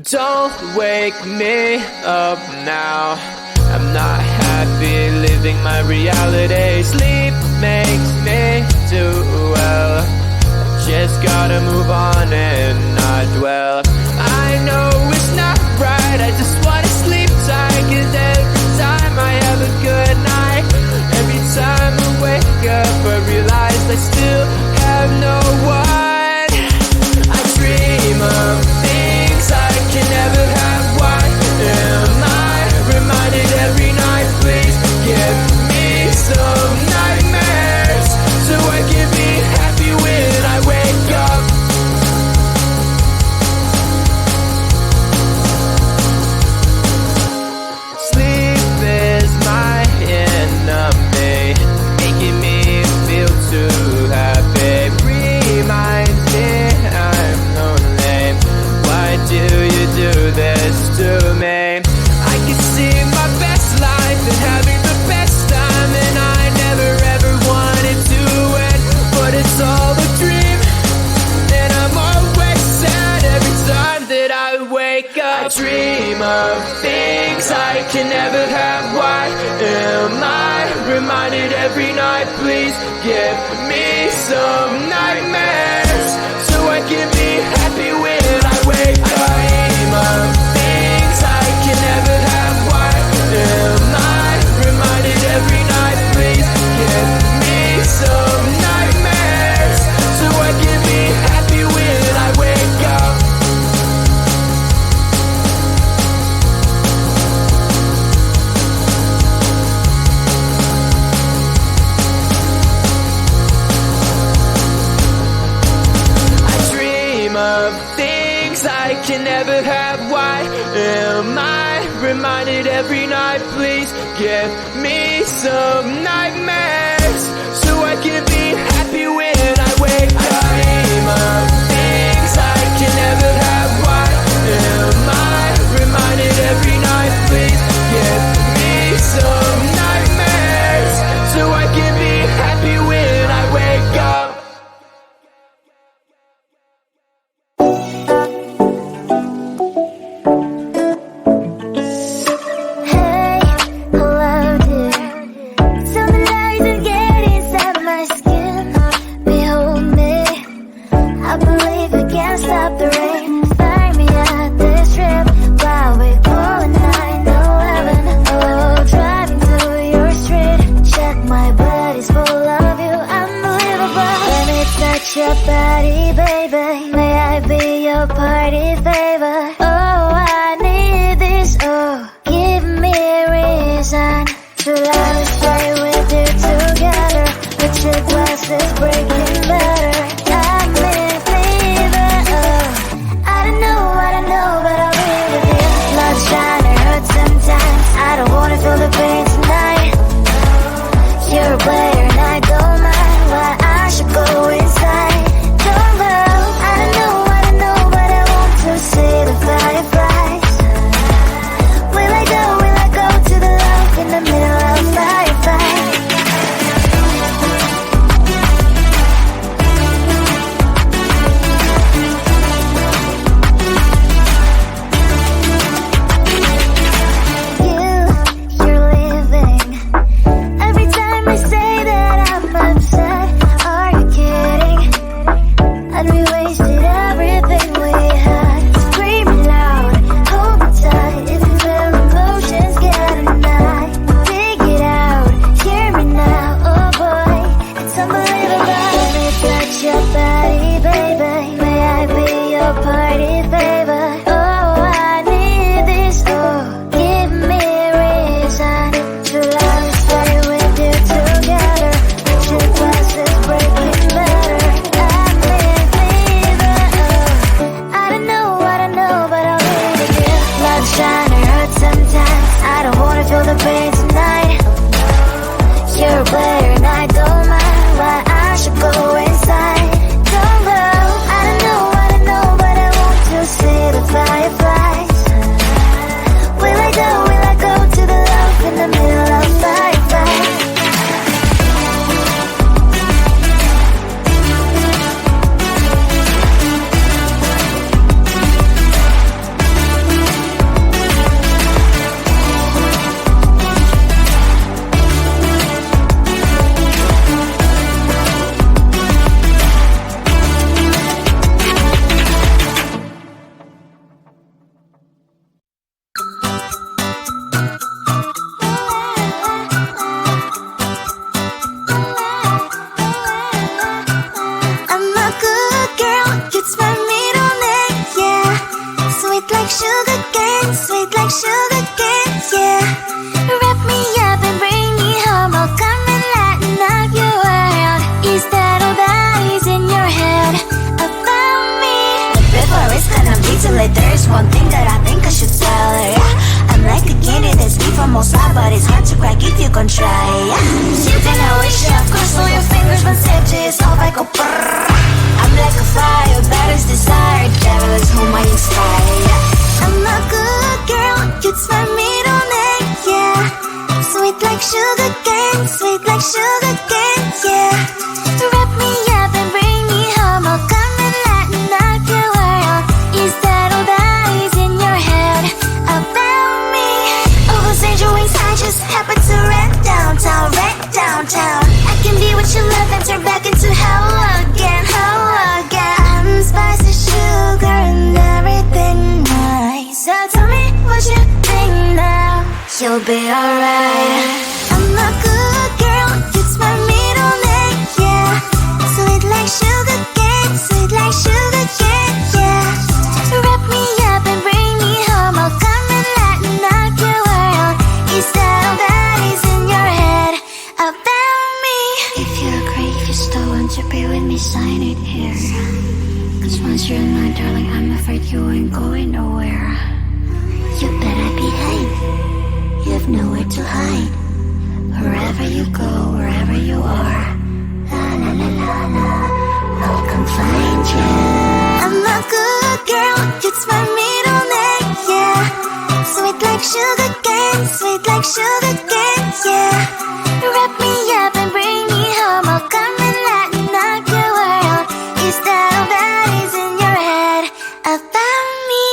Don't wake me up now. I'm not happy living my reality. Sleep makes me do well. Just gotta move on and not dwell. I know it's not right, I just wanna sleep tight. 'Cause every time I have a good night, every time I wake up I realize I still have no one. I dream of things I can never have. Why am I reminded every night? Please give me some nightmares so I can be happy when I wake up. Sleep is my enemy, making me feel too happy. Reminds me I'm lonely. Why do you do this to me? I can see my best life and having the best time, and I never ever wanted to end, but it's all a dream, and I'm always sad every time that I wake up. I dream of things I can never have. Why am I reminded every night? Please give me some nightmares so I can be happy when I wake up. I dream of things I can never have. Why am I reminded every night? Please give me some nightmares so I can be happy when I wake up. I dream of things I can never have. Why am I reminded every night? Please give me some nightmares so I can be happy when I wake up. I dream of things I can never have. Why am I reminded every night? Please give me some nightmares so I can be happy when I wake up. Hey, hello dear. Something nice is getting inside my skin. Behold me, I believe we can't stop the rain. Find me at this trip while we're going 9/11. Oh, driving through your street. Check my body's full of you, unbelievable. Let me touch your body, baby. May I be your party favor? Oh, I need this. Oh, give me a reason to let us stay with you together. With your glasses breaking better. I'm in fever. Oh, I don't know, but I'll be with you. Love's trying to hurt sometimes. I don't wanna feel the pain tonight. You're a player and I don't mind. Why I should go inside. Don't know, I don't know, but I want to see the fireflies. Will I go to the love in the middle of firefight? You're leaving. Every time I say that I'm upset, are you kidding? And we wasted everything we had. Screaming loud, hold me tight. If you feel emotions getting high, dig it out, hear me now. Oh boy, it's unbelievable. Let me touch your body, baby. May I be your party favor? Oh, I need this. Oh, give me a reason to let us stay with you together. With your glasses breaking better. I'm in fever. Oh, I don't know, but I'll be with you. Love's trying to hurt sometimes. I don't wanna feel the pain tonight. You're a player and I don't mind. Why I should go inside. Don't know, I don't know, but I want to see the fireflies. Will I go to the love in the middle of firefight? like sugar cane, sweet like sugar cane, yeah. Wrap me up and bring me home, I'll come and lighten up your world. Is that all that is in your head about me? Before it's gonna be too late, there's one thing that I think I should tell her, yeah. I'm like the candy that's sweet from outside, but it's hard to crack if you can try, yeah. Shooting a wish, of course, on your fingers, but safety is off, I go brrrr. I'm like a fire, battles desire, devil is whom I inspire, yeah. I'm a good girl, it's my middle name, yeah. Sweet like sugar cane, sweet like sugar cane, yeah. Wrap me up and bring me home, I'll come and lighten up your world. Is that all that is in your head about me? Overstand your wings, I just happen to rent downtown, rent downtown. I can be what you love and turn back into hell again, hell again. I'm spicy sugar and everything nice. So tell me what you think now, you'll be alright. I'm a good girl, it's my middle name, yeah. Sweet like sugar cane, sweet like sugar cane, yeah. Wrap me up and bring me home, I'll come and lighten up your world. Is that all that is in your head about me? If you agree, if you still want to be with me, sign it here. Cause once you're mine, darling, I'm afraid you ain't going nowhere. You better behave, you have nowhere to hide. Wherever you go, wherever you are, la la la la la, I'll come find you. I'm a good girl, it's my middle name, yeah. Sweet like sugar cane, sweet like sugar cane, yeah. Wrap me up and bring me home, I'll come and lighten up your world. Is that all that is in your head about me?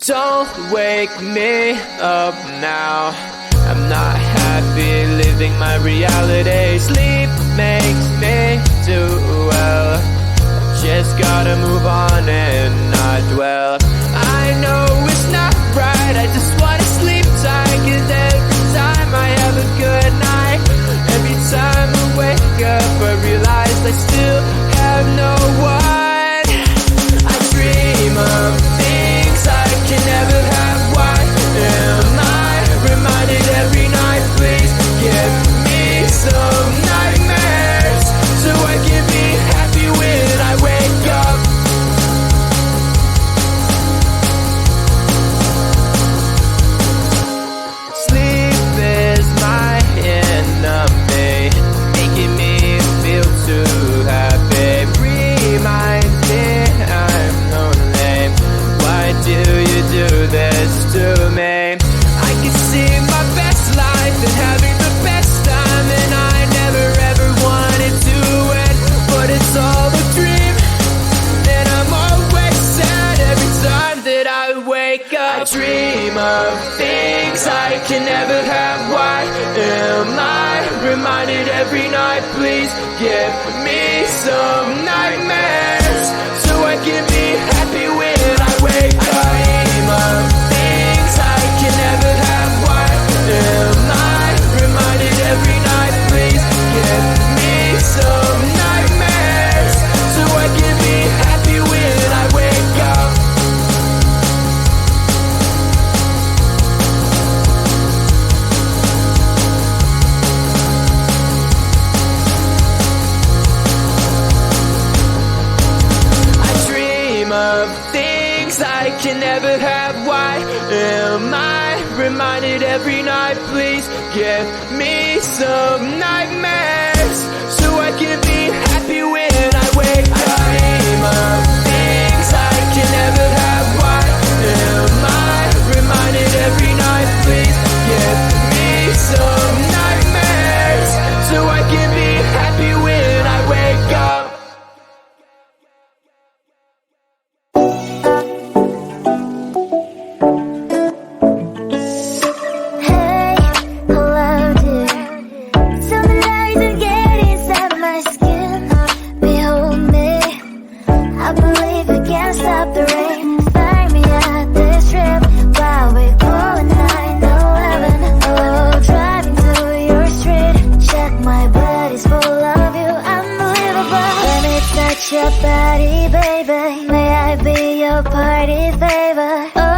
Don't wake me up now. I'm not happy living my reality. Sleep makes me do well. Just gotta move on and not dwell. I know it's not right, I just wanna sleep tight. 'Cause every time I have a good night, every time I wake up I realize I still have no one. I dream of things I can never have. Why am I reminded every night? Please give me some nightmares so I can be happy when I wake up. Sleep is my enemy, making me feel too happy. Reminds me I'm lonely. Why do you do this to me? I can see my best life and having the best time, and I never ever wanted to end, but it's all a dream, and I'm always sad every time that I wake up. I dream of things I can never have. Why am I reminded every night? Please give me some nightmares so I can be happy when I wake up. I dream of things I can never have. Why am I reminded every night? Please give me some nightmares so I can be happy when I wake up. I dream of things I can never have. Why am I reminded every night? Please give me some nightmares so I can be happy when I wake up. I dream of things I can never have. Why am I reminded every night? Please give me some nightmares so I can be happy when I wake up. Hey, hello dear. Tell me lies and get inside my skin. Behold me, I believe we can't stop the rain. Find me at this trip while we're calling 911. Oh, driving through your street. Check my body's full of you, unbelievable. Let me touch your body, baby. May I be your party favor? Oh,